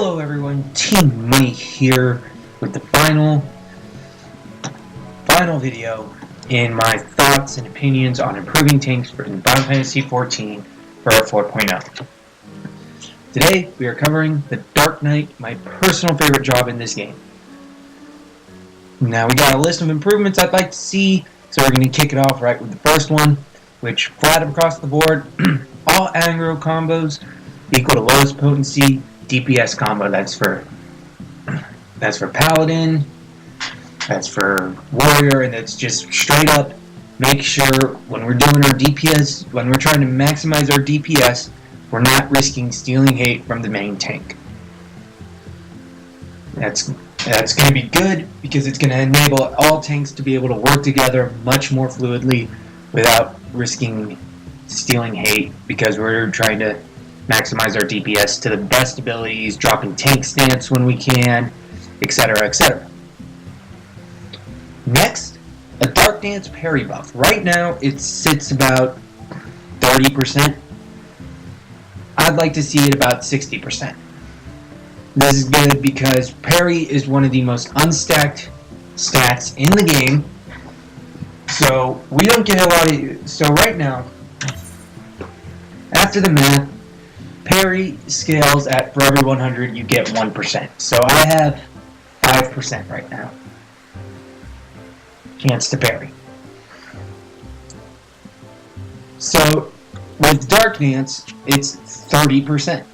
Hello everyone, Team Money here with the final video in my thoughts and opinions on improving tanks in Final Fantasy XIV for 4.0. Today we are covering the Dark Knight, my personal favorite job in this game. Now we got a list of improvements I'd like to see, so we're going to kick it off right with the first one, which flat across the board, all aggro combos equal to lowest potency DPS combo. That's for Paladin, that's for Warrior, and that's just straight up make sure when we're doing our DPS, when we're trying to maximize our DPS, we're not risking stealing hate from the main tank. That's going to be good because it's going to enable all tanks to be able to work together much more fluidly without risking stealing hate, because we're trying to maximize our DPS to the best abilities, dropping tank stance when we can, etc., etc. Next, a Dark Dance parry buff. Right now, it sits about 30%. I'd like to see it about 60%. This is good because parry is one of the most unstacked stats in the game. So we don't get a lot of... So right now, after the math, parry scales at for every 100 you get 1%. So I have 5% right now. Chance to parry. So with Dark Dance, it's 30%.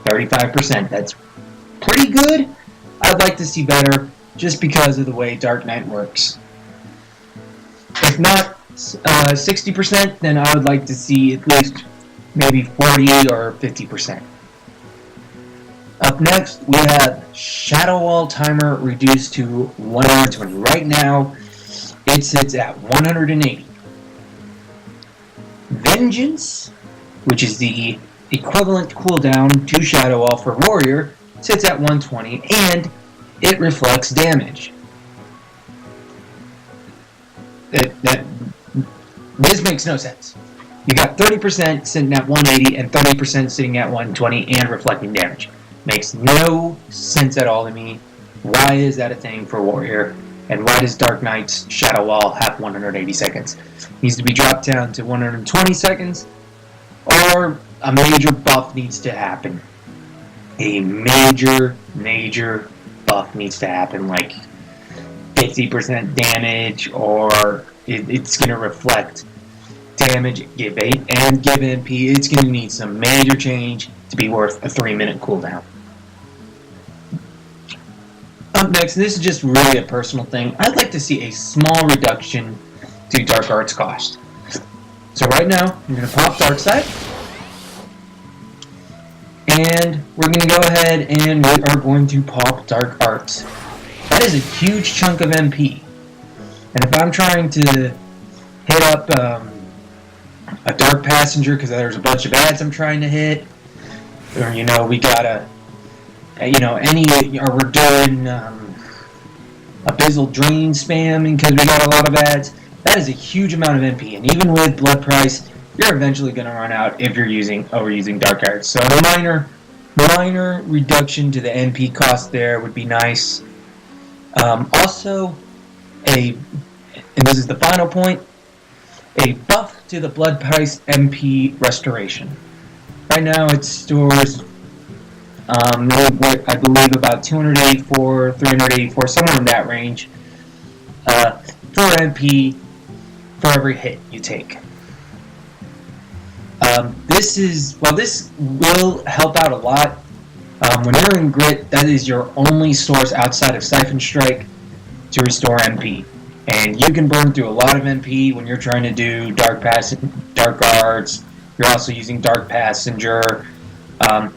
35%. That's pretty good. I'd like to see better just because of the way Dark Knight works. If not 60%, then I would like to see at least maybe 40 or 50%. Up next, we have Shadow Wall timer reduced to 120. Right now, it sits at 180. Vengeance, which is the equivalent cooldown to Shadow Wall for Warrior, sits at 120, and it reflects damage. This makes no sense. You got 30% sitting at 180 and 30% sitting at 120 and reflecting damage. Makes no sense at all to me. Why is that a thing for Warrior? And why does Dark Knight's Shadow Wall have 180 seconds? It needs to be dropped down to 120 seconds, or a major buff needs to happen. A major buff needs to happen, like 50% damage, or it's going to reflect damage, give 8, and give MP. It's going to need some major change to be worth a 3-minute cooldown. Up next, this is just really a personal thing. I'd like to see a small reduction to Dark Arts cost. So right now, I'm going to pop Dark Side, and we're going to go ahead and we are going to pop Dark Arts. That is a huge chunk of MP. And if I'm trying to hit up a Dark Passenger because there's a bunch of ads I'm trying to hit, or we gotta, or we're doing Abyssal Drain spam because we got a lot of ads, that is a huge amount of MP. And even with Blood Price, you're eventually going to run out if you're overusing Dark Arts. So a minor reduction to the MP cost there would be nice. Also, and this is the final point, a buff to the Blood Price MP restoration. Right now it stores, I believe, about 284, 384, somewhere in that range, for MP for every hit you take. This will help out a lot. When you're in Grit, that is your only source outside of Siphon Strike to restore MP. And you can burn through a lot of MP when you're trying to do Dark Arts. You're also using Dark Passenger. And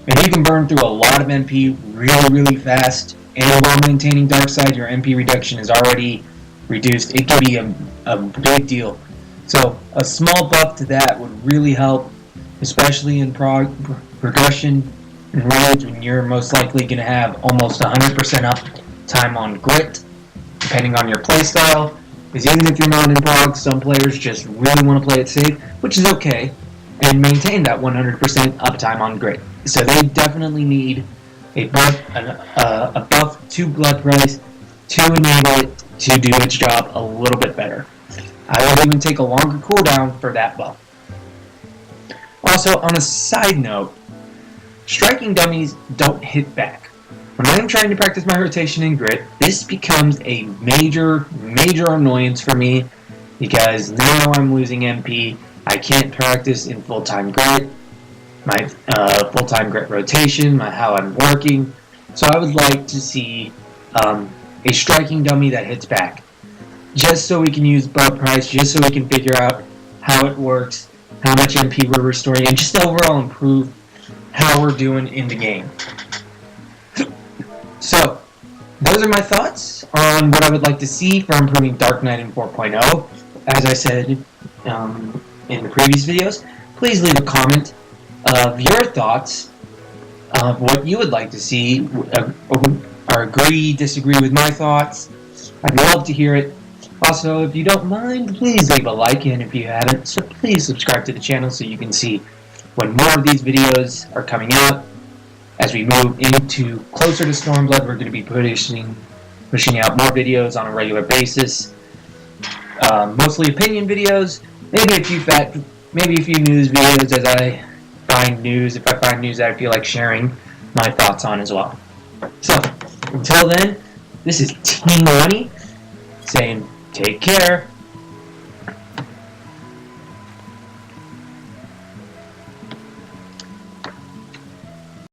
you can burn through a lot of MP really fast. And while maintaining Dark Side, your MP reduction is already reduced. It can be a big deal. So a small buff to that would really help, especially in progression and raids when you're most likely going to have almost 100% up time on Grit, depending on your playstyle. Because even if you're not in prog, some players just really want to play it safe, which is okay. and maintain that 100% uptime on grit. So they definitely need a buff to blood price to enable it to do its job a little bit better. I would even take a longer cooldown for that buff. Also, on a side note, striking dummies don't hit back. When I'm trying to practice my rotation in grit, this becomes a major annoyance for me because now I'm losing MP. I can't practice in full-time grit, my full-time grit rotation, how I'm working. So I would like to see a striking dummy that hits back, just so we can use blood price, just so we can figure out how it works, how much MP we're restoring, and just overall improve how we're doing in the game. So, those are my thoughts on what I would like to see for improving Dark Knight in 4.0. As I said in the previous videos, please leave a comment of your thoughts of what you would like to see, or agree, disagree with my thoughts. I'd love to hear it. Also, if you don't mind, please leave a like, and if you haven't, so please subscribe to the channel so you can see when more of these videos are coming out. As we move into closer to Stormblood, we're going to be pushing out more videos on a regular basis. Mostly opinion videos, maybe a few news videos as I find news, if I find news that I feel like sharing my thoughts on as well. So, until then, this is Team Money saying take care.